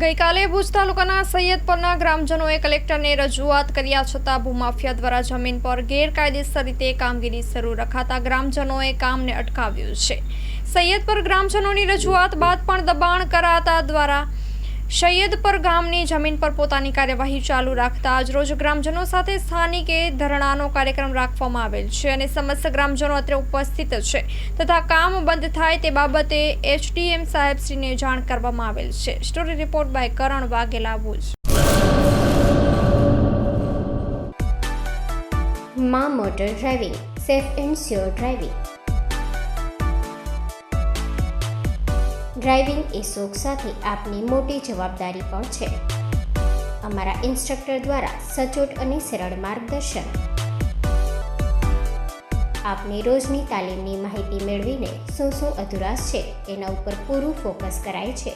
ગઈકાલે ભુજ તાલુકાના સૈયદપરના ગ્રામજનોએ કલેક્ટરને રજૂઆત કર્યા છતાં ભૂમાફિયા દ્વારા જમીન પર ગેરકાયદેસર રીતે કામગીરી શરૂ રખાતા ગ્રામજનોએ કામને અટકાવ્યું છે। સૈયદપર ગ્રામજનોની રજૂઆત બાદ પણ દબાણ કરાતા દ્વારા સૈયદપર ગામની જમીન પર પોતાની કાર્યવાહી ચાલુ રાખતા આજરોજ ગ્રામજનો સાથે સ્થાનિકે ધરણાનો કાર્યક્રમ રાખવામાં આવેલ છે અને સમસ્ત ગ્રામજનો અત્રે ઉપસ્થિત છે તથા કામ બંધ થાય તે બાબતે એચડીએમ સાહેબશ્રીને જાણ કરવામાં આવેલ છે। Story report by Karan Vaghela, Bhuj. માં motor driving, safe and sure driving. Driving એ શોખ સાથે આપની મોટી જવાબદારી પણ છે। અમારા ઇન્સ્ટ્રક્ટર દ્વારા સચોટ અને સરળ માર્ગદર્શન। આપની રોજની તાલીમની માહિતી મેળવીને શું અધુરાશ છે એના ઉપર પૂરું ફોકસ કરાય છે।